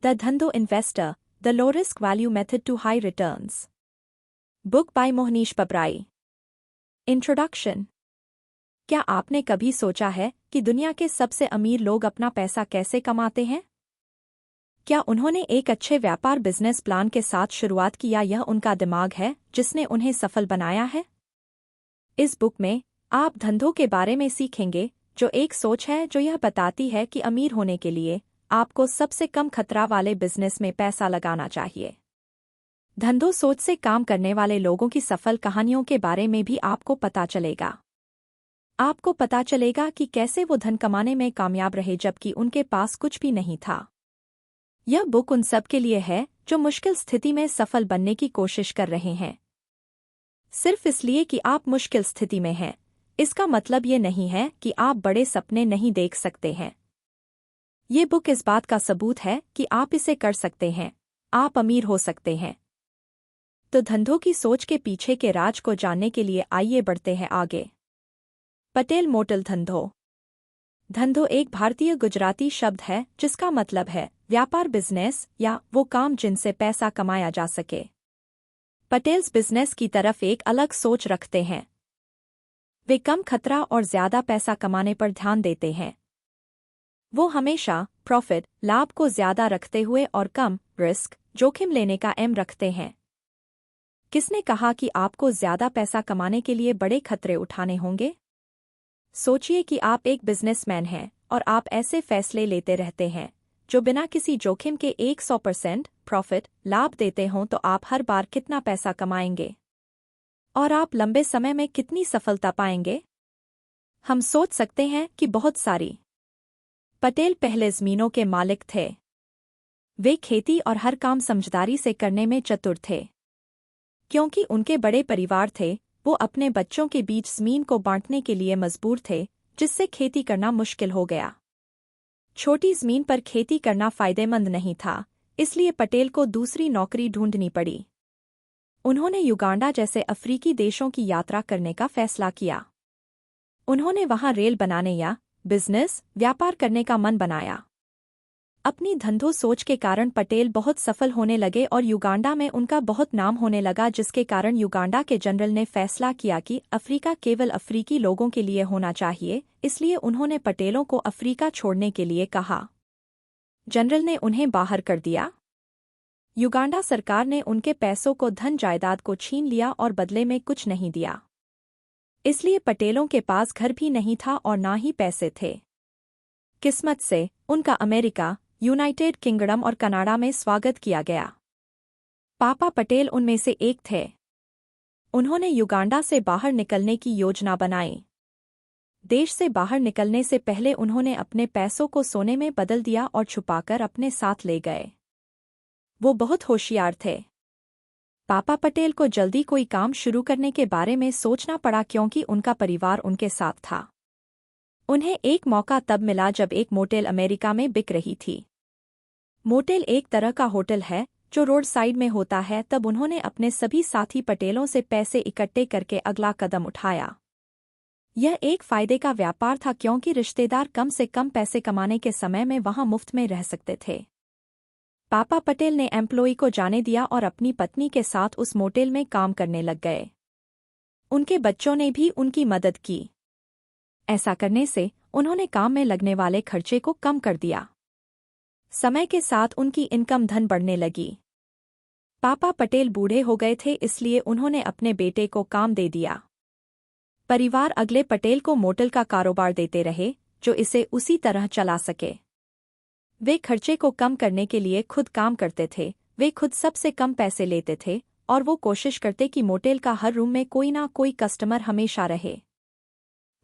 The Dhandho Investor, The Low Risk Value Method to High Returns. Book by Mohnish Pabrai. Introduction. क्या आपने कभी सोचा है कि दुनिया के सबसे अमीर लोग अपना पैसा कैसे कमाते हैं? क्या उन्होंने एक अच्छे व्यापार बिजनेस प्लान के साथ शुरुआत की या यह उनका दिमाग है जिसने उन्हें सफल बनाया है? इस बुक में आप धंधों के बारे में सीखेंगे, जो एक सोच है जो यह बताती है कि अमीर होने के लिए आपको सबसे कम खतरा वाले बिजनेस में पैसा लगाना चाहिए। धंधों सोच से काम करने वाले लोगों की सफल कहानियों के बारे में भी आपको पता चलेगा। आपको पता चलेगा कि कैसे वो धन कमाने में कामयाब रहे जबकि उनके पास कुछ भी नहीं था। यह बुक उन सब के लिए है जो मुश्किल स्थिति में सफल बनने की कोशिश कर रहे हैं। सिर्फ इसलिए कि आप मुश्किल स्थिति में हैं, इसका मतलब ये नहीं है कि आप बड़े सपने नहीं देख सकते हैं। ये बुक इस बात का सबूत है कि आप इसे कर सकते हैं, आप अमीर हो सकते हैं। तो धंधों की सोच के पीछे के राज को जानने के लिए आइए बढ़ते हैं आगे। पटेल मोटल धंधो। धंधो एक भारतीय गुजराती शब्द है जिसका मतलब है व्यापार बिजनेस या वो काम जिनसे पैसा कमाया जा सके। पटेल्स बिजनेस की तरफ एक अलग सोच रखते हैं। वे कम खतरा और ज्यादा पैसा कमाने पर ध्यान देते हैं। वो हमेशा प्रॉफिट लाभ को ज्यादा रखते हुए और कम रिस्क जोखिम लेने का एम रखते हैं। किसने कहा कि आपको ज्यादा पैसा कमाने के लिए बड़े खतरे उठाने होंगे? सोचिए कि आप एक बिजनेसमैन हैं और आप ऐसे फैसले लेते रहते हैं जो बिना किसी जोखिम के 100% प्रॉफिट लाभ देते हों, तो आप हर बार कितना पैसा कमाएंगे और आप लंबे समय में कितनी सफलता पाएंगे? हम सोच सकते हैं कि बहुत सारी। पटेल पहले जमीनों के मालिक थे। वे खेती और हर काम समझदारी से करने में चतुर थे। क्योंकि उनके बड़े परिवार थे, वो अपने बच्चों के बीच जमीन को बांटने के लिए मजबूर थे, जिससे खेती करना मुश्किल हो गया। छोटी जमीन पर खेती करना फायदेमंद नहीं था, इसलिए पटेल को दूसरी नौकरी ढूंढनी पड़ी। उन्होंने युगांडा जैसे अफ्रीकी देशों की यात्रा करने का फैसला किया। उन्होंने वहां रेल बनाने या बिजनेस व्यापार करने का मन बनाया। अपनी धंधों सोच के कारण पटेल बहुत सफल होने लगे और युगांडा में उनका बहुत नाम होने लगा, जिसके कारण युगांडा के जनरल ने फैसला किया कि अफ्रीका केवल अफ्रीकी लोगों के लिए होना चाहिए, इसलिए उन्होंने पटेलों को अफ्रीका छोड़ने के लिए कहा। जनरल ने उन्हें बाहर कर दिया। युगांडा सरकार ने उनके पैसों को धन जायदाद को छीन लिया और बदले में कुछ नहीं दिया। इसलिए पटेलों के पास घर भी नहीं था और ना ही पैसे थे। किस्मत से उनका अमेरिका, यूनाइटेड किंगडम और कनाडा में स्वागत किया गया। पापा पटेल उनमें से एक थे। उन्होंने युगांडा से बाहर निकलने की योजना बनाई। देश से बाहर निकलने से पहले उन्होंने अपने पैसों को सोने में बदल दिया और छुपाकर अपने साथ ले गए। वो बहुत होशियार थे। पापा पटेल को जल्दी कोई काम शुरू करने के बारे में सोचना पड़ा क्योंकि उनका परिवार उनके साथ था। उन्हें एक मौका तब मिला जब एक मोटेल अमेरिका में बिक रही थी। मोटेल एक तरह का होटल है जो रोड साइड में होता है। तब उन्होंने अपने सभी साथी पटेलों से पैसे इकट्ठे करके अगला कदम उठाया। यह एक फायदे का व्यापार था क्योंकि रिश्तेदार कम से कम पैसे कमाने के समय में वहां मुफ्त में रह सकते थे। पापा पटेल ने एम्प्लॉई को जाने दिया और अपनी पत्नी के साथ उस मोटेल में काम करने लग गए। उनके बच्चों ने भी उनकी मदद की। ऐसा करने से उन्होंने काम में लगने वाले खर्चे को कम कर दिया। समय के साथ उनकी इनकम धन बढ़ने लगी। पापा पटेल बूढ़े हो गए थे, इसलिए उन्होंने अपने बेटे को काम दे दिया। परिवार अगले पटेल को मोटेल का कारोबार देते रहे जो इसे उसी तरह चला सके। वे खर्चे को कम करने के लिए खुद काम करते थे। वे खुद सबसे कम पैसे लेते थे और वो कोशिश करते कि मोटेल का हर रूम में कोई ना कोई कस्टमर हमेशा रहे।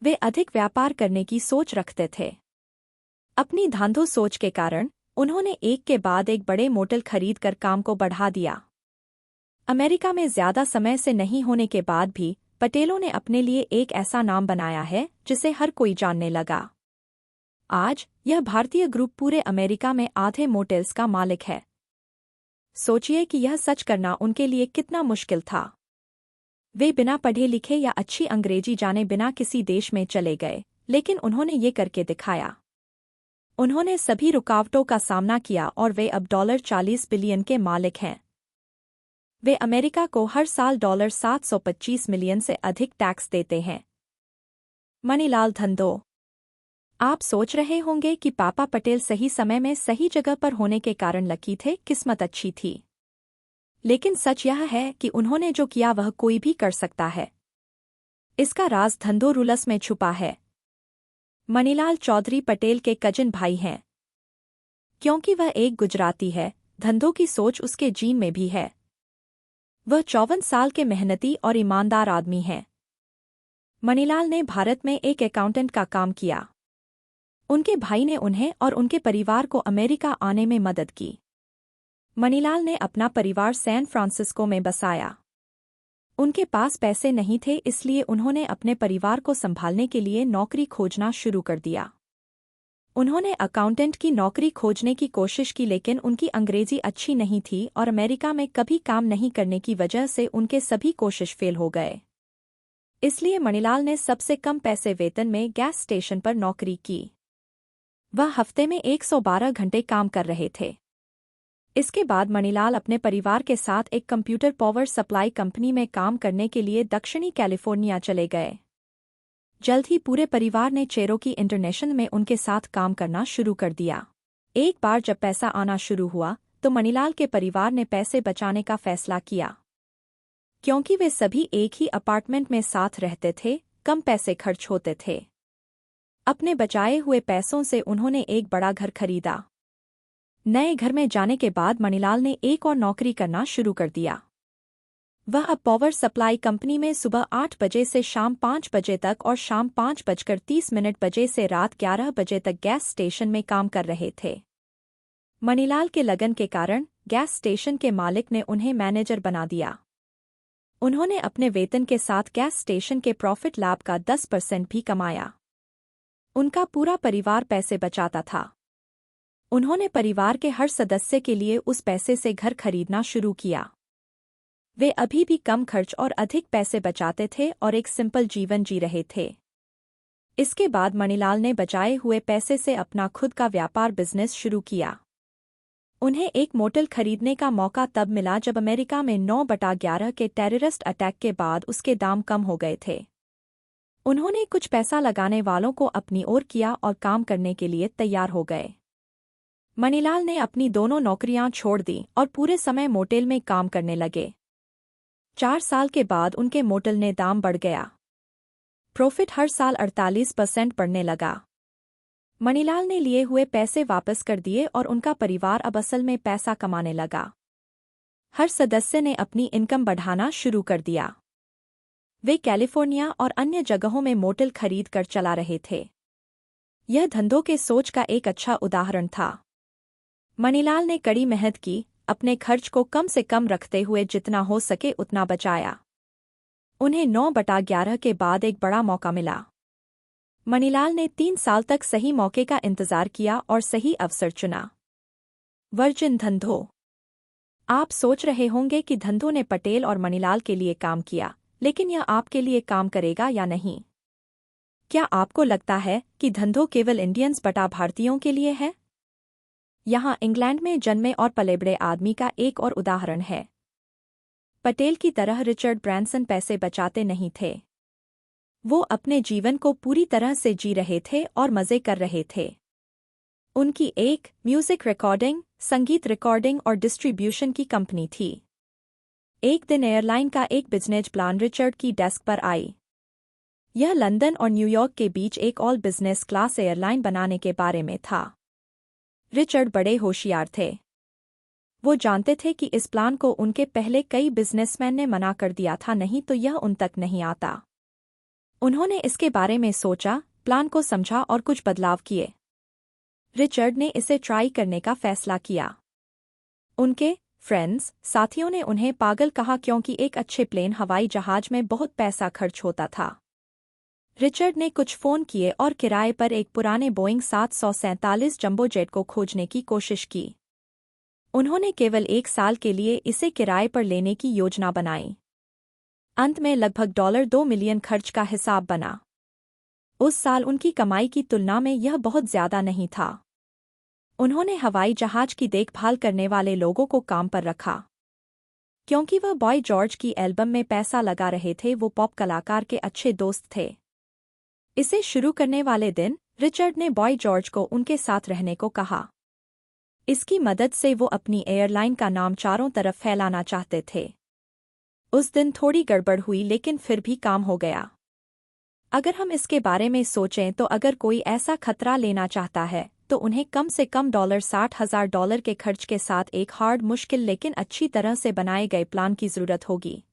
वे अधिक व्यापार करने की सोच रखते थे। अपनी धांधो सोच के कारण उन्होंने एक के बाद एक बड़े मोटेल खरीद कर काम को बढ़ा दिया। अमेरिका में ज्यादा समय से नहीं होने के बाद भी पटेलों ने अपने लिए एक ऐसा नाम बनाया है जिसे हर कोई जानने लगा। आज यह भारतीय ग्रुप पूरे अमेरिका में आधे मोटेल्स का मालिक है। सोचिए कि यह सच करना उनके लिए कितना मुश्किल था। वे बिना पढ़े लिखे या अच्छी अंग्रेजी जाने बिना किसी देश में चले गए, लेकिन उन्होंने ये करके दिखाया। उन्होंने सभी रुकावटों का सामना किया और वे अब $40 बिलियन के मालिक हैं। वे अमेरिका को हर साल $725 मिलियन से अधिक टैक्स देते हैं। मणिलाल धंधो। आप सोच रहे होंगे कि पापा पटेल सही समय में सही जगह पर होने के कारण लकी थे, किस्मत अच्छी थी। लेकिन सच यह है कि उन्होंने जो किया वह कोई भी कर सकता है। इसका राज धंधो रूल्स में छुपा है। मणिलाल चौधरी पटेल के कजिन भाई हैं। क्योंकि वह एक गुजराती है, धंधो की सोच उसके जीन में भी है। वह 54 साल के मेहनती और ईमानदार आदमी हैं। मणिलाल ने भारत में एक अकाउंटेंट का काम किया। उनके भाई ने उन्हें और उनके परिवार को अमेरिका आने में मदद की। मणिलाल ने अपना परिवार सैन फ्रांसिस्को में बसाया। उनके पास पैसे नहीं थे, इसलिए उन्होंने अपने परिवार को संभालने के लिए नौकरी खोजना शुरू कर दिया। उन्होंने अकाउंटेंट की नौकरी खोजने की कोशिश की, लेकिन उनकी अंग्रेजी अच्छी नहीं थी और अमेरिका में कभी काम नहीं करने की वजह से उनके सभी कोशिश फेल हो गए। इसलिए मणिलाल ने सबसे कम पैसे वेतन में गैस स्टेशन पर नौकरी की। वह हफ्ते में 112 घंटे काम कर रहे थे। इसके बाद मणिलाल अपने परिवार के साथ एक कंप्यूटर पावर सप्लाई कंपनी में काम करने के लिए दक्षिणी कैलिफोर्निया चले गए। जल्द ही पूरे परिवार ने चेरोकी इंटरनेशनल में उनके साथ काम करना शुरू कर दिया। एक बार जब पैसा आना शुरू हुआ तो मणिलाल के परिवार ने पैसे बचाने का फैसला किया। क्योंकि वे सभी एक ही अपार्टमेंट में साथ रहते थे, कम पैसे खर्च होते थे। अपने बचाए हुए पैसों से उन्होंने एक बड़ा घर खरीदा। नए घर में जाने के बाद मणिलाल ने एक और नौकरी करना शुरू कर दिया। वह अब पावर सप्लाई कंपनी में सुबह 8 बजे से शाम 5 बजे तक और शाम 5:30 बजे से रात 11 बजे तक गैस स्टेशन में काम कर रहे थे। मणिलाल के लगन के कारण गैस स्टेशन के मालिक ने उन्हें मैनेजर बना दिया। उन्होंने अपने वेतन के साथ गैस स्टेशन के प्रॉफिट लाभ का 10% भी कमाया। उनका पूरा परिवार पैसे बचाता था। उन्होंने परिवार के हर सदस्य के लिए उस पैसे से घर खरीदना शुरू किया। वे अभी भी कम खर्च और अधिक पैसे बचाते थे और एक सिंपल जीवन जी रहे थे। इसके बाद मणिलाल ने बचाए हुए पैसे से अपना खुद का व्यापार बिजनेस शुरू किया। उन्हें एक मोटल खरीदने का मौका तब मिला जब अमेरिका में 9/11 के टेररिस्ट अटैक के बाद उसके दाम कम हो गए थे। उन्होंने कुछ पैसा लगाने वालों को अपनी ओर किया और काम करने के लिए तैयार हो गए। मणिलाल ने अपनी दोनों नौकरियां छोड़ दी और पूरे समय मोटेल में काम करने लगे। 4 साल के बाद उनके मोटेल ने दाम बढ़ गया। प्रॉफिट हर साल 48% बढ़ने लगा। मणिलाल ने लिए हुए पैसे वापस कर दिए और उनका परिवार अब असल में पैसा कमाने लगा। हर सदस्य ने अपनी इनकम बढ़ाना शुरू कर दिया। वे कैलिफोर्निया और अन्य जगहों में मोटेल खरीद कर चला रहे थे। यह धंधों के सोच का एक अच्छा उदाहरण था। मणिलाल ने कड़ी मेहनत की, अपने खर्च को कम से कम रखते हुए जितना हो सके उतना बचाया। उन्हें 9/11 के बाद एक बड़ा मौका मिला। मणिलाल ने 3 साल तक सही मौके का इंतजार किया और सही अवसर चुना। वर्जिन धंधो। आप सोच रहे होंगे कि धंधो ने पटेल और मणिलाल के लिए काम किया, लेकिन यह आपके लिए काम करेगा या नहीं? क्या आपको लगता है कि धंधो केवल इंडियंस बटा भारतीयों के लिए है? यहाँ इंग्लैंड में जन्मे और पले बड़े आदमी का एक और उदाहरण है। पटेल की तरह रिचर्ड ब्रैंसन पैसे बचाते नहीं थे। वो अपने जीवन को पूरी तरह से जी रहे थे और मजे कर रहे थे। उनकी एक म्यूजिक रिकॉर्डिंग, संगीत रिकॉर्डिंग और डिस्ट्रीब्यूशन की कंपनी थी। एक दिन एयरलाइन का एक बिजनेस प्लान रिचर्ड की डेस्क पर आई। यह लंदन और न्यूयॉर्क के बीच एक ऑल बिजनेस क्लास एयरलाइन बनाने के बारे में था। रिचर्ड बड़े होशियार थे। वो जानते थे कि इस प्लान को उनके पहले कई बिजनेसमैन ने मना कर दिया था, नहीं तो यह उन तक नहीं आता। उन्होंने इसके बारे में सोचा, प्लान को समझा और कुछ बदलाव किए। रिचर्ड ने इसे ट्राई करने का फैसला किया। उनके फ्रेंड्स, साथियों ने उन्हें पागल कहा क्योंकि एक अच्छे प्लेन हवाई जहाज में बहुत पैसा खर्च होता था। रिचर्ड ने कुछ फ़ोन किए और किराए पर एक पुराने बोइंग 747 जंबो जेट को खोजने की कोशिश की। उन्होंने केवल 1 साल के लिए इसे किराए पर लेने की योजना बनाई। अंत में लगभग $2 मिलियन खर्च का हिसाब बना। उस साल उनकी कमाई की तुलना में यह बहुत ज्यादा नहीं था। उन्होंने हवाई जहाज की देखभाल करने वाले लोगों को काम पर रखा। क्योंकि वह बॉय जॉर्ज की एल्बम में पैसा लगा रहे थे, वो पॉप कलाकार के अच्छे दोस्त थे। इसे शुरू करने वाले दिन रिचर्ड ने बॉय जॉर्ज को उनके साथ रहने को कहा। इसकी मदद से वो अपनी एयरलाइन का नाम चारों तरफ फैलाना चाहते थे। उस दिन थोड़ी गड़बड़ हुई, लेकिन फिर भी काम हो गया। अगर हम इसके बारे में सोचें तो अगर कोई ऐसा खतरा लेना चाहता है तो उन्हें कम से कम $60,000 के खर्च के साथ एक हार्ड, मुश्किल लेकिन अच्छी तरह से बनाए गए प्लान की जरूरत होगी।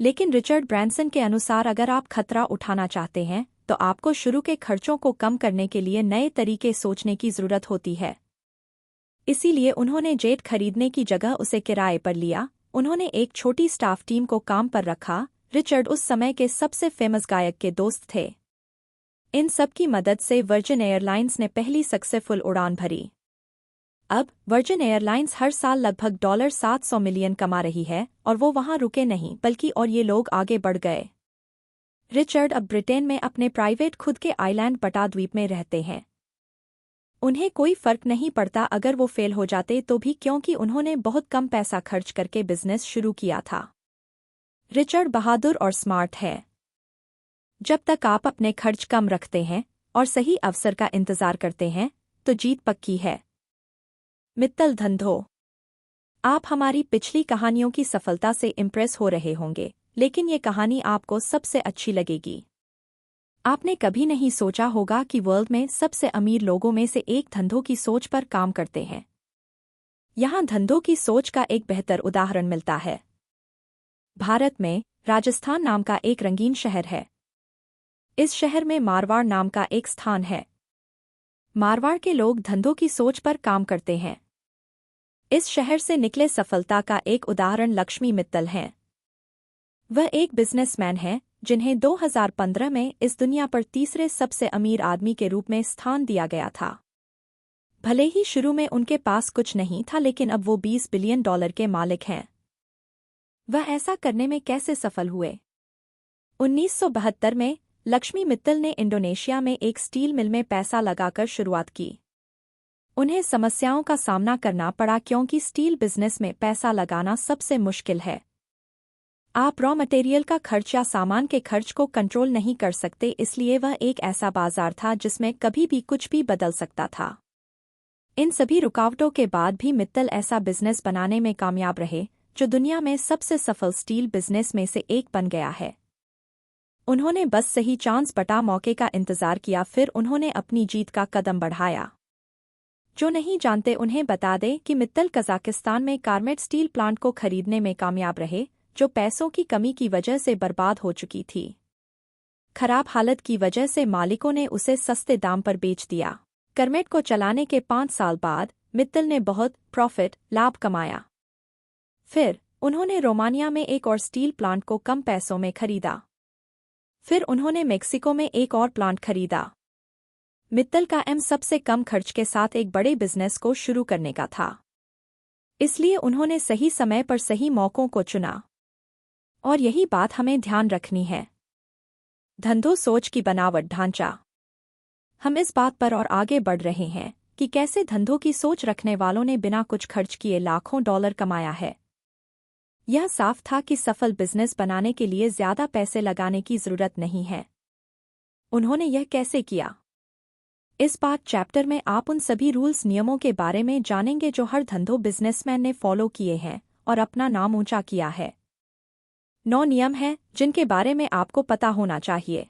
लेकिन रिचर्ड ब्रैंसन के अनुसार अगर आप खतरा उठाना चाहते हैं तो आपको शुरू के खर्चों को कम करने के लिए नए तरीके सोचने की जरूरत होती है। इसीलिए उन्होंने जेट खरीदने की जगह उसे किराए पर लिया। उन्होंने एक छोटी स्टाफ टीम को काम पर रखा। रिचर्ड उस समय के सबसे फेमस गायक के दोस्त थे। इन सब की मदद से वर्जिन एयरलाइंस ने पहली सक्सेसफुल उड़ान भरी। अब वर्जिन एयरलाइंस हर साल लगभग $700 मिलियन कमा रही है, और वो वहां रुके नहीं बल्कि और ये लोग आगे बढ़ गए। रिचर्ड अब ब्रिटेन में अपने प्राइवेट खुद के आइलैंड बटा द्वीप में रहते हैं। उन्हें कोई फर्क नहीं पड़ता अगर वो फेल हो जाते तो भी, क्योंकि उन्होंने बहुत कम पैसा खर्च करके बिजनेस शुरू किया था। रिचर्ड बहादुर और स्मार्ट है। जब तक आप अपने खर्च कम रखते हैं और सही अवसर का इंतजार करते हैं तो जीत पक्की है। मित्तल धंधो। आप हमारी पिछली कहानियों की सफलता से इम्प्रेस हो रहे होंगे, लेकिन ये कहानी आपको सबसे अच्छी लगेगी। आपने कभी नहीं सोचा होगा कि वर्ल्ड में सबसे अमीर लोगों में से एक धंधों की सोच पर काम करते हैं। यहाँ धंधों की सोच का एक बेहतर उदाहरण मिलता है। भारत में राजस्थान नाम का एक रंगीन शहर है। इस शहर में मारवाड़ नाम का एक स्थान है। मारवाड़ के लोग धंधों की सोच पर काम करते हैं। इस शहर से निकले सफलता का एक उदाहरण लक्ष्मी मित्तल हैं। वह एक बिजनेसमैन है जिन्हें 2015 में इस दुनिया पर तीसरे सबसे अमीर आदमी के रूप में स्थान दिया गया था। भले ही शुरू में उनके पास कुछ नहीं था, लेकिन अब वो $20 बिलियन के मालिक हैं। वह ऐसा करने में कैसे सफल हुए? 1972 में लक्ष्मी मित्तल ने इंडोनेशिया में एक स्टील मिल में पैसा लगाकर शुरुआत की। उन्हें समस्याओं का सामना करना पड़ा, क्योंकि स्टील बिजनेस में पैसा लगाना सबसे मुश्किल है। आप रॉ मटेरियल का खर्च या सामान के खर्च को कंट्रोल नहीं कर सकते, इसलिए वह एक ऐसा बाजार था जिसमें कभी भी कुछ भी बदल सकता था। इन सभी रुकावटों के बाद भी मित्तल ऐसा बिजनेस बनाने में कामयाब रहे जो दुनिया में सबसे सफल स्टील बिजनेस में से एक बन गया है। उन्होंने बस सही चांस बटा मौके का इंतजार किया, फिर उन्होंने अपनी जीत का कदम बढ़ाया। जो नहीं जानते उन्हें बता दें कि मित्तल कजाकिस्तान में कारमेट स्टील प्लांट को खरीदने में कामयाब रहे, जो पैसों की कमी की वजह से बर्बाद हो चुकी थी। खराब हालत की वजह से मालिकों ने उसे सस्ते दाम पर बेच दिया। कारमेट को चलाने के 5 साल बाद मित्तल ने बहुत लाभ कमाया। फिर उन्होंने रोमानिया में एक और स्टील प्लांट को कम पैसों में खरीदा। फिर उन्होंने मेक्सिको में एक और प्लांट खरीदा। मित्तल का एम सबसे कम खर्च के साथ एक बड़े बिजनेस को शुरू करने का था। इसलिए उन्होंने सही समय पर सही मौकों को चुना। और यही बात हमें ध्यान रखनी है। धंधों सोच की बनावट ढांचा। हम इस बात पर और आगे बढ़ रहे हैं कि कैसे धंधों की सोच रखने वालों ने बिना कुछ खर्च किए लाखों डॉलर कमाया है। यह साफ था कि सफल बिजनेस बनाने के लिए ज्यादा पैसे लगाने की जरूरत नहीं है। उन्होंने यह कैसे किया? इस बार चैप्टर में आप उन सभी रूल्स नियमों के बारे में जानेंगे जो हर धंधों बिजनेसमैन ने फॉलो किए हैं और अपना नाम ऊंचा किया है। 9 नियम हैं जिनके बारे में आपको पता होना चाहिए।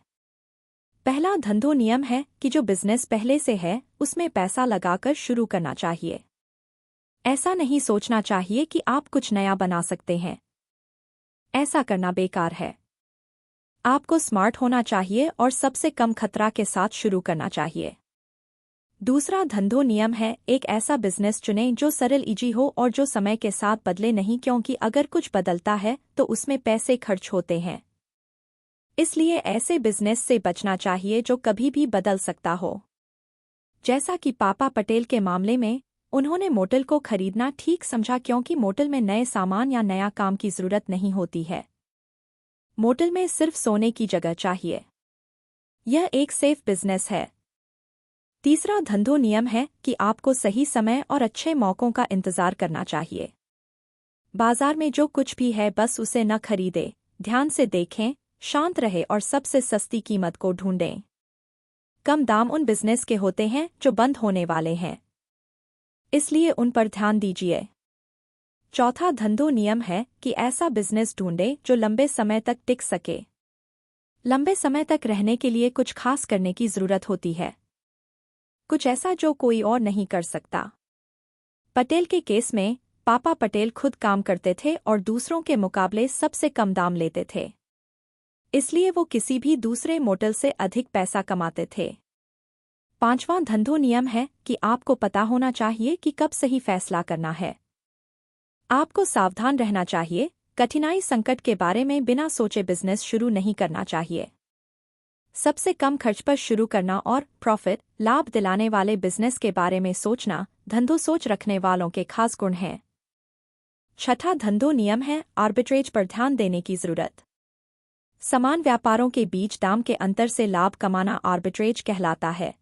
पहला धंधों नियम है कि जो बिजनेस पहले से है उसमें पैसा लगाकर शुरू करना चाहिए। ऐसा नहीं सोचना चाहिए कि आप कुछ नया बना सकते हैं। ऐसा करना बेकार है। आपको स्मार्ट होना चाहिए और सबसे कम खतरा के साथ शुरू करना चाहिए। दूसरा धंधों नियम है एक ऐसा बिजनेस चुनें जो सरल इजी हो और जो समय के साथ बदले नहीं, क्योंकि अगर कुछ बदलता है तो उसमें पैसे खर्च होते हैं। इसलिए ऐसे बिजनेस से बचना चाहिए जो कभी भी बदल सकता हो। जैसा कि पापा पटेल के मामले में, उन्होंने मोटल को खरीदना ठीक समझा, क्योंकि मोटल में नए सामान या नया काम की जरूरत नहीं होती है। मोटल में सिर्फ सोने की जगह चाहिए। यह एक सेफ बिजनेस है। तीसरा धंधो नियम है कि आपको सही समय और अच्छे मौकों का इंतजार करना चाहिए। बाजार में जो कुछ भी है बस उसे न खरीदें, ध्यान से देखें, शांत रहे और सबसे सस्ती कीमत को ढूंढें। कम दाम उन बिजनेस के होते हैं जो बंद होने वाले हैं, इसलिए उन पर ध्यान दीजिए। चौथा धंधो नियम है कि ऐसा बिजनेस ढूंढें जो लंबे समय तक टिक सके। लंबे समय तक रहने के लिए कुछ खास करने की जरूरत होती है, कुछ ऐसा जो कोई और नहीं कर सकता। पटेल के केस में पापा पटेल खुद काम करते थे और दूसरों के मुकाबले सबसे कम दाम लेते थे, इसलिए वो किसी भी दूसरे मोटल से अधिक पैसा कमाते थे। पांचवां धंधो नियम है कि आपको पता होना चाहिए कि कब सही फैसला करना है। आपको सावधान रहना चाहिए, कठिनाई संकट के बारे में बिना सोचे बिजनेस शुरू नहीं करना चाहिए। सबसे कम खर्च पर शुरू करना और प्रॉफिट लाभ दिलाने वाले बिजनेस के बारे में सोचना धंधो सोच रखने वालों के खास गुण हैं। छठा धंधो नियम है आर्बिट्रेज पर ध्यान देने की जरूरत। समान व्यापारों के बीच दाम के अंतर से लाभ कमाना आर्बिट्रेज कहलाता है।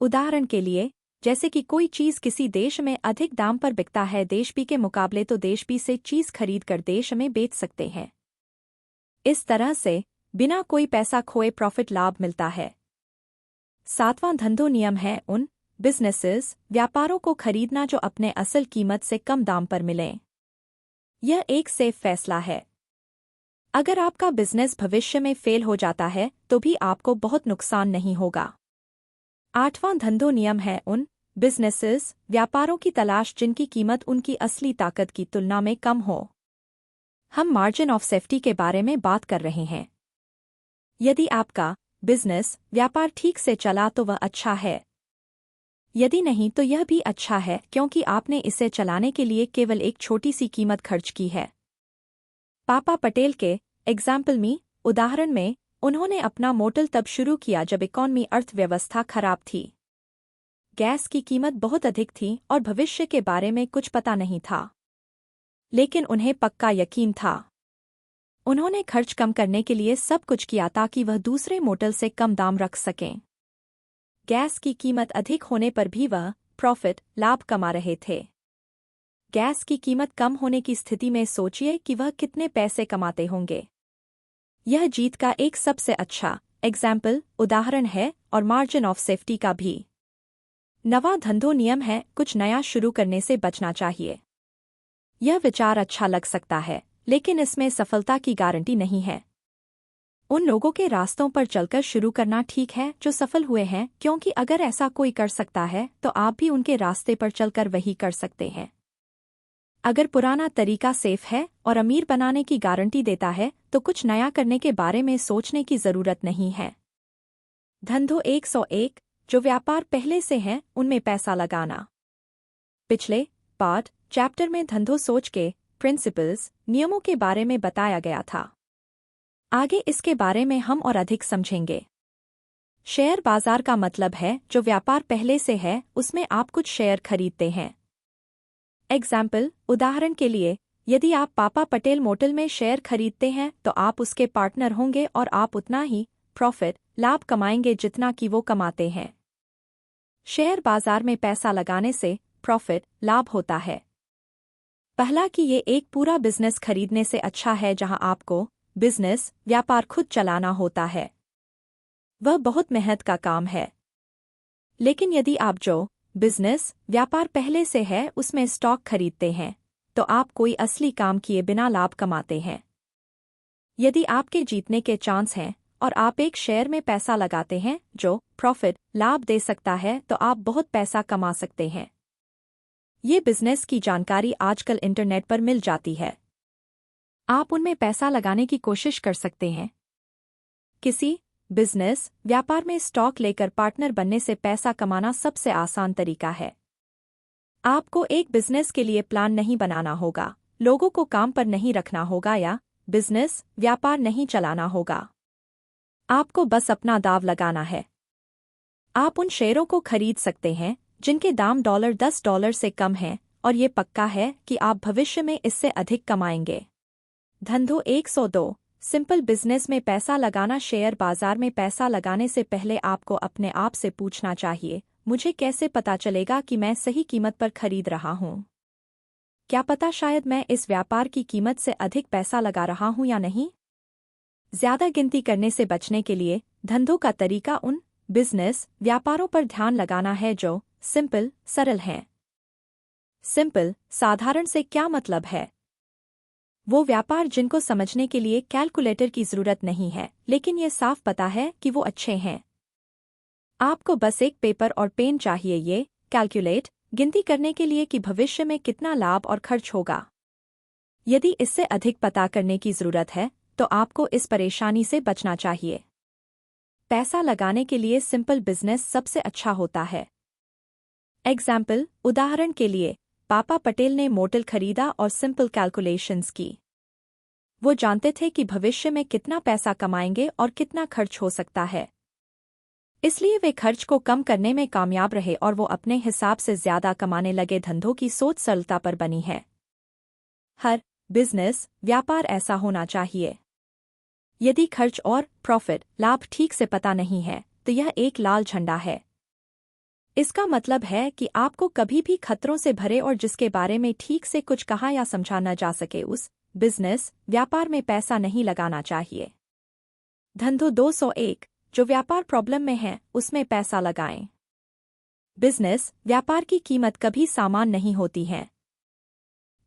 उदाहरण के लिए, जैसे कि कोई चीज किसी देश में अधिक दाम पर बिकता है देश बी के मुकाबले, तो देश बी से चीज खरीद कर देश में बेच सकते हैं। इस तरह से बिना कोई पैसा खोए प्रॉफिट लाभ मिलता है। सातवां धंधो नियम है उन बिजनेसेस व्यापारों को खरीदना जो अपने असल कीमत से कम दाम पर मिलें। यह एक सेफ फैसला है। अगर आपका बिजनेस भविष्य में फेल हो जाता है तो भी आपको बहुत नुकसान नहीं होगा। आठवां धंधो नियम है उन बिजनेसेस व्यापारों की तलाश जिनकी कीमत उनकी असली ताकत की तुलना में कम हो। हम मार्जिन ऑफ सेफ्टी के बारे में बात कर रहे हैं। यदि आपका बिजनेस व्यापार ठीक से चला तो वह अच्छा है, यदि नहीं तो यह भी अच्छा है क्योंकि आपने इसे चलाने के लिए केवल एक छोटी सी कीमत खर्च की है। पापा पटेल के एग्जाम्पल में उदाहरण में उन्होंने अपना मोटल तब शुरू किया जब इकॉनमी अर्थव्यवस्था खराब थी। गैस की कीमत बहुत अधिक थी और भविष्य के बारे में कुछ पता नहीं था, लेकिन उन्हें पक्का यकीन था। उन्होंने खर्च कम करने के लिए सब कुछ किया ताकि वह दूसरे मोटल से कम दाम रख सकें। गैस की कीमत अधिक होने पर भी वह प्रॉफिट लाभ कमा रहे थे। गैस की कीमत कम होने की स्थिति में सोचिए कि वह कितने पैसे कमाते होंगे। यह जीत का एक सबसे अच्छा एग्जाम्पल उदाहरण है और मार्जिन ऑफ सेफ्टी का भी। नवा धंधो नियम है कुछ नया शुरू करने से बचना चाहिए। यह विचार अच्छा लग सकता है, लेकिन इसमें सफलता की गारंटी नहीं है। उन लोगों के रास्तों पर चलकर शुरू करना ठीक है जो सफल हुए हैं, क्योंकि अगर ऐसा कोई कर सकता है तो आप भी उनके रास्ते पर चलकर वही कर सकते हैं। अगर पुराना तरीका सेफ है और अमीर बनाने की गारंटी देता है तो कुछ नया करने के बारे में सोचने की जरूरत नहीं है। धंधो 101 जो व्यापार पहले से हैं उनमें पैसा लगाना। पिछले पार्ट चैप्टर में धंधो सोच के प्रिंसिपल्स नियमों के बारे में बताया गया था। आगे इसके बारे में हम और अधिक समझेंगे। शेयर बाजार का मतलब है जो व्यापार पहले से है उसमें आप कुछ शेयर खरीदते हैं। एग्जाम्पल उदाहरण के लिए, यदि आप पापा पटेल मोटल में शेयर खरीदते हैं तो आप उसके पार्टनर होंगे और आप उतना ही प्रॉफिट लाभ कमाएंगे जितना कि वो कमाते हैं। शेयर बाजार में पैसा लगाने से प्रॉफिट लाभ होता है। पहला कि ये एक पूरा बिजनेस खरीदने से अच्छा है जहां आपको बिजनेस व्यापार खुद चलाना होता है। वह बहुत मेहनत का काम है। लेकिन यदि आप जो बिजनेस व्यापार पहले से है उसमें स्टॉक खरीदते हैं तो आप कोई असली काम किए बिना लाभ कमाते हैं। यदि आपके जीतने के चांस हैं और आप एक शेयर में पैसा लगाते हैं जो प्रॉफिट लाभ दे सकता है तो आप बहुत पैसा कमा सकते हैं। ये बिजनेस की जानकारी आजकल इंटरनेट पर मिल जाती है। आप उनमें पैसा लगाने की कोशिश कर सकते हैं। किसी बिजनेस व्यापार में स्टॉक लेकर पार्टनर बनने से पैसा कमाना सबसे आसान तरीका है। आपको एक बिजनेस के लिए प्लान नहीं बनाना होगा, लोगों को काम पर नहीं रखना होगा या बिजनेस व्यापार नहीं चलाना होगा। आपको बस अपना दाव लगाना है। आप उन शेयरों को खरीद सकते हैं जिनके दाम $10 से कम हैं और ये पक्का है कि आप भविष्य में इससे अधिक कमाएंगे। धंधो 102 सिंपल बिजनेस में पैसा लगाना। शेयर बाजार में पैसा लगाने से पहले आपको अपने आप से पूछना चाहिए, मुझे कैसे पता चलेगा कि मैं सही कीमत पर खरीद रहा हूँ? क्या पता शायद मैं इस व्यापार की कीमत से अधिक पैसा लगा रहा हूँ या नहीं? ज्यादा गिनती करने से बचने के लिए धंधों का तरीका उन बिजनेस व्यापारों पर ध्यान लगाना है जो सिंपल सरल हैं। सिंपल साधारण से क्या मतलब है? वो व्यापार जिनको समझने के लिए कैलकुलेटर की जरूरत नहीं है, लेकिन ये साफ पता है कि वो अच्छे हैं। आपको बस एक पेपर और पेन चाहिए, ये कैलकुलेट गिनती करने के लिए कि भविष्य में कितना लाभ और खर्च होगा। यदि इससे अधिक पता करने की जरूरत है तो आपको इस परेशानी से बचना चाहिए। पैसा लगाने के लिए सिंपल बिजनेस सबसे अच्छा होता है। एग्जाम्पल, उदाहरण के लिए पापा पटेल ने मोटल खरीदा और सिंपल कैलकुलेशंस की। वो जानते थे कि भविष्य में कितना पैसा कमाएंगे और कितना खर्च हो सकता है, इसलिए वे खर्च को कम करने में कामयाब रहे और वो अपने हिसाब से ज्यादा कमाने लगे। धंधों की सोच सरलता पर बनी है। हर बिजनेस व्यापार ऐसा होना चाहिए। यदि खर्च और प्रॉफिट लाभ ठीक से पता नहीं है तो यह एक लाल झंडा है। इसका मतलब है कि आपको कभी भी खतरों से भरे और जिसके बारे में ठीक से कुछ कहा या समझा न जा सके उस बिजनेस व्यापार में पैसा नहीं लगाना चाहिए। धंधो 201 जो व्यापार प्रॉब्लम में है उसमें पैसा लगाएं। बिजनेस व्यापार की कीमत कभी समान नहीं होती है।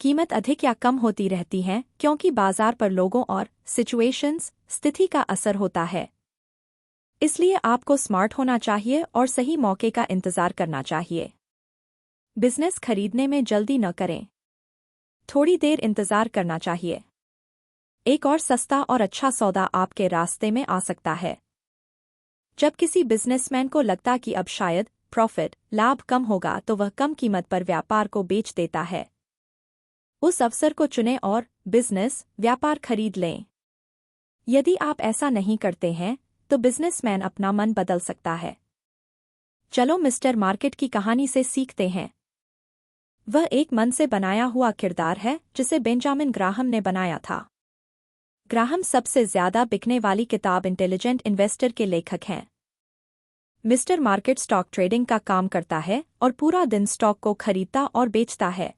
कीमत अधिक या कम होती रहती है क्योंकि बाजार पर लोगों और सिचुएशंस स्थिति का असर होता है। इसलिए आपको स्मार्ट होना चाहिए और सही मौके का इंतजार करना चाहिए। बिजनेस खरीदने में जल्दी न करें, थोड़ी देर इंतजार करना चाहिए। एक और सस्ता और अच्छा सौदा आपके रास्ते में आ सकता है। जब किसी बिजनेसमैन को लगता कि अब शायद प्रॉफिट लाभ कम होगा तो वह कम कीमत पर व्यापार को बेच देता है। उस अवसर को चुनें और बिजनेस व्यापार खरीद लें। यदि आप ऐसा नहीं करते हैं तो बिजनेसमैन अपना मन बदल सकता है। चलो मिस्टर मार्केट की कहानी से सीखते हैं। वह एक मन से बनाया हुआ किरदार है जिसे बेंजामिन ग्राहम ने बनाया था। ग्राहम सबसे ज्यादा बिकने वाली किताब इंटेलिजेंट इन्वेस्टर के लेखक हैं। मिस्टर मार्केट स्टॉक ट्रेडिंग का काम करता है और पूरा दिन स्टॉक को खरीदता और बेचता है।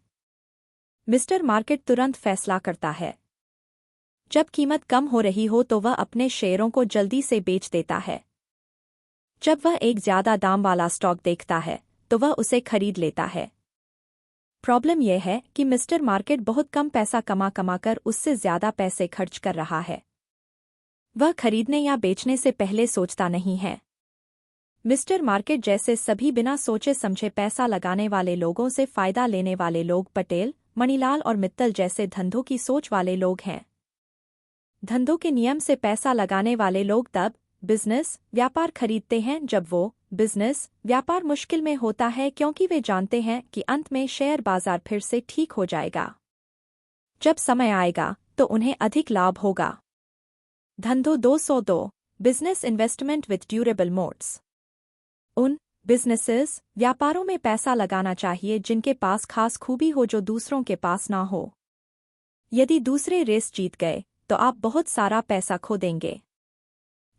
मिस्टर मार्केट तुरंत फैसला करता है। जब कीमत कम हो रही हो तो वह अपने शेयरों को जल्दी से बेच देता है। जब वह एक ज्यादा दाम वाला स्टॉक देखता है तो वह उसे खरीद लेता है। प्रॉब्लम यह है कि मिस्टर मार्केट बहुत कम पैसा कमा कर उससे ज्यादा पैसे खर्च कर रहा है। वह खरीदने या बेचने से पहले सोचता नहीं है। मिस्टर मार्केट जैसे सभी बिना सोचे समझे पैसा लगाने वाले लोगों से फायदा लेने वाले लोग पटेल, मणिलाल और मित्तल जैसे धंधों की सोच वाले लोग हैं। धंधों के नियम से पैसा लगाने वाले लोग तब बिजनेस व्यापार खरीदते हैं जब वो बिजनेस व्यापार मुश्किल में होता है, क्योंकि वे जानते हैं कि अंत में शेयर बाजार फिर से ठीक हो जाएगा। जब समय आएगा तो उन्हें अधिक लाभ होगा। धंधो 202 business investment with durable modes. उन बिजनेसेस व्यापारों में पैसा लगाना चाहिए जिनके पास खास खूबी हो जो दूसरों के पास ना हो। यदि दूसरे रेस जीत गए तो आप बहुत सारा पैसा खो देंगे।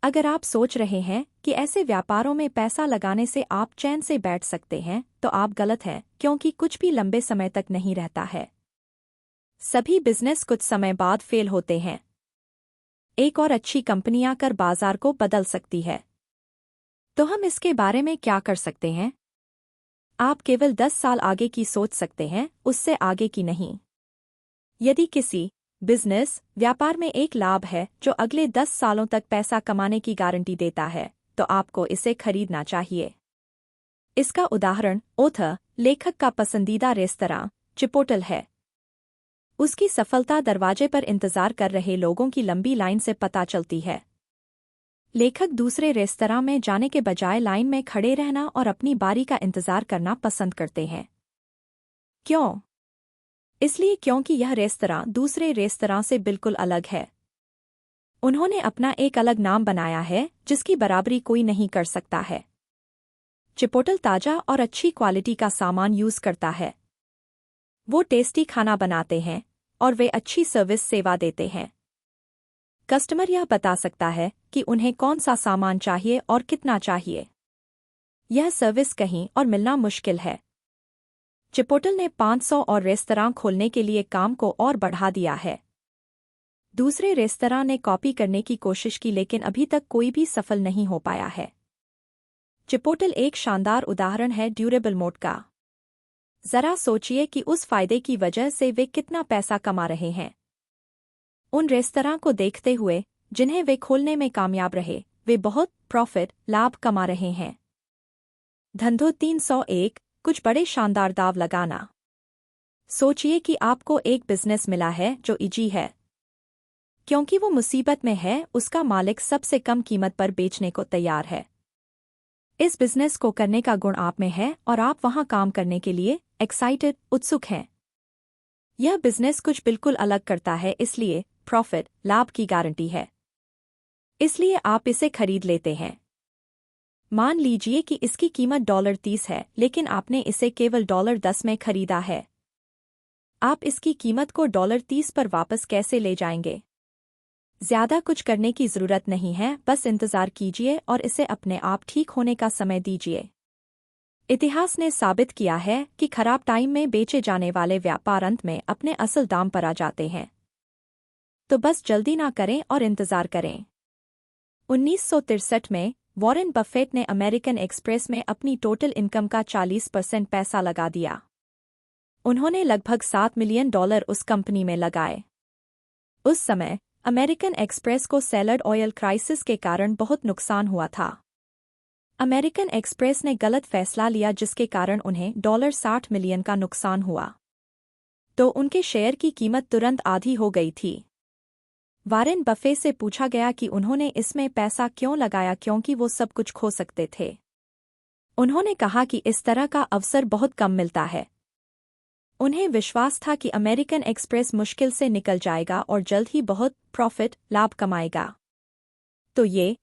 अगर आप सोच रहे हैं कि ऐसे व्यापारों में पैसा लगाने से आप चैन से बैठ सकते हैं तो आप गलत हैं, क्योंकि कुछ भी लंबे समय तक नहीं रहता है। सभी बिजनेस कुछ समय बाद फेल होते हैं। एक और अच्छी कंपनी आकर बाजार को बदल सकती है। तो हम इसके बारे में क्या कर सकते हैं? आप केवल 10 साल आगे की सोच सकते हैं, उससे आगे की नहीं। यदि किसी बिजनेस व्यापार में एक लाभ है जो अगले 10 सालों तक पैसा कमाने की गारंटी देता है तो आपको इसे खरीदना चाहिए। इसका उदाहरण ऑथर लेखक का पसंदीदा रेस्तरां चिपोटल है। उसकी सफलता दरवाजे पर इंतजार कर रहे लोगों की लंबी लाइन से पता चलती है। लेखक दूसरे रेस्तरां में जाने के बजाय लाइन में खड़े रहना और अपनी बारी का इंतजार करना पसंद करते हैं। क्यों? इसलिए क्योंकि यह रेस्तरां दूसरे रेस्तरां से बिल्कुल अलग है। उन्होंने अपना एक अलग नाम बनाया है जिसकी बराबरी कोई नहीं कर सकता है। चिपोटल ताजा और अच्छी क्वालिटी का सामान यूज करता है। वो टेस्टी खाना बनाते हैं और वे अच्छी सर्विस सेवा देते हैं। कस्टमर यह बता सकता है कि उन्हें कौन सा सामान चाहिए और कितना चाहिए। यह सर्विस कहीं और मिलना मुश्किल है। चिपोटल ने 500 और रेस्तरां खोलने के लिए काम को और बढ़ा दिया है। दूसरे रेस्तरां ने कॉपी करने की कोशिश की लेकिन अभी तक कोई भी सफल नहीं हो पाया है। चिपोटल एक शानदार उदाहरण है ड्यूरेबल मोड का। जरा सोचिए कि उस फायदे की वजह से वे कितना पैसा कमा रहे हैं। उन रेस्तरां को देखते हुए जिन्हें वे खोलने में कामयाब रहे, वे बहुत प्रॉफिट लाभ कमा रहे हैं। धंधो 301 कुछ बड़े शानदार दाव लगाना। सोचिए कि आपको एक बिजनेस मिला है जो इजी है। क्योंकि वो मुसीबत में है, उसका मालिक सबसे कम कीमत पर बेचने को तैयार है। इस बिजनेस को करने का गुण आप में है और आप वहां काम करने के लिए एक्साइटेड उत्सुक हैं। यह बिजनेस कुछ बिल्कुल अलग करता है, इसलिए प्रॉफिट लाभ की गारंटी है। इसलिए आप इसे खरीद लेते हैं। मान लीजिए कि इसकी कीमत $30 है, लेकिन आपने इसे केवल $10 में खरीदा है। आप इसकी कीमत को $30 पर वापस कैसे ले जाएंगे? ज्यादा कुछ करने की जरूरत नहीं है, बस इंतजार कीजिए और इसे अपने आप ठीक होने का समय दीजिए। इतिहास ने साबित किया है कि खराब टाइम में बेचे जाने वाले व्यापार अंत में अपने असल दाम पर आ जाते हैं। तो बस जल्दी ना करें और इंतजार करें। 1963 में वॉरेन बफेट ने अमेरिकन एक्सप्रेस में अपनी टोटल इनकम का 40% पैसा लगा दिया। उन्होंने लगभग $7 मिलियन उस कंपनी में लगाए। उस समय अमेरिकन एक्सप्रेस को सैलड ऑयल क्राइसिस के कारण बहुत नुकसान हुआ था। अमेरिकन एक्सप्रेस ने गलत फैसला लिया जिसके कारण उन्हें $60 मिलियन का नुकसान हुआ। तो उनके शेयर की कीमत तुरंत आधी हो गई थी। वॉरेन बफे से पूछा गया कि उन्होंने इसमें पैसा क्यों लगाया, क्योंकि वो सब कुछ खो सकते थे। उन्होंने कहा कि इस तरह का अवसर बहुत कम मिलता है। उन्हें विश्वास था कि अमेरिकन एक्सप्रेस मुश्किल से निकल जाएगा और जल्द ही बहुत प्रॉफिट लाभ कमाएगा। तो ये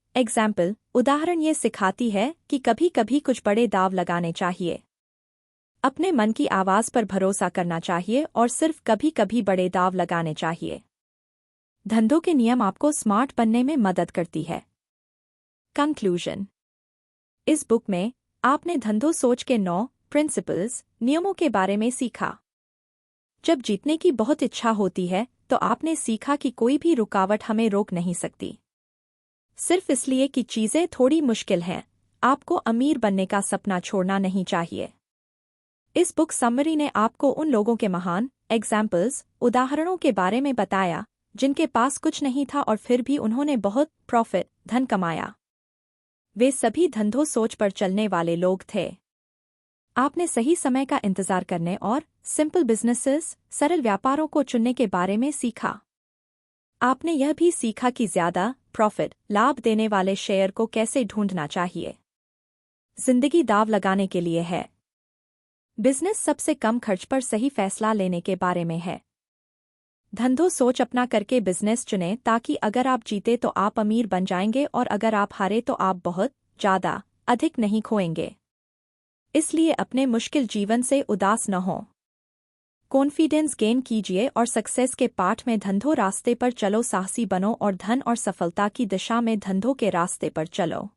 उदाहरण ये सिखाती है कि कभी कभी कुछ बड़े दाव लगाने चाहिए। अपने मन की आवाज पर भरोसा करना चाहिए और सिर्फ कभी कभी बड़े दाव लगाने चाहिए। धंधों के नियम आपको स्मार्ट बनने में मदद करती है। कंक्लूजन। इस बुक में आपने धंधों सोच के 9 प्रिंसिपल्स नियमों के बारे में सीखा। जब जीतने की बहुत इच्छा होती है तो आपने सीखा कि कोई भी रुकावट हमें रोक नहीं सकती। सिर्फ इसलिए कि चीजें थोड़ी मुश्किल हैं, आपको अमीर बनने का सपना छोड़ना नहीं चाहिए। इस बुक समरी ने आपको उन लोगों के महान उदाहरणों के बारे में बताया जिनके पास कुछ नहीं था और फिर भी उन्होंने बहुत प्रॉफिट धन कमाया। वे सभी धंधों सोच पर चलने वाले लोग थे। आपने सही समय का इंतजार करने और सिंपल बिजनेसेस सरल व्यापारों को चुनने के बारे में सीखा। आपने यह भी सीखा कि ज्यादा प्रॉफिट लाभ देने वाले शेयर को कैसे ढूंढना चाहिए। जिंदगी दाव लगाने के लिए है। बिजनेस सबसे कम खर्च पर सही फैसला लेने के बारे में है। धंधों सोच अपना करके बिजनेस चुनें ताकि अगर आप जीते तो आप अमीर बन जाएंगे और अगर आप हारे तो आप बहुत ज्यादा अधिक नहीं खोएंगे। इसलिए अपने मुश्किल जीवन से उदास न हो। कॉन्फिडेंस गेन कीजिए और सक्सेस के पाठ में धंधों रास्ते पर चलो, साहसी बनो और धन और सफलता की दिशा में धंधों के रास्ते पर चलो।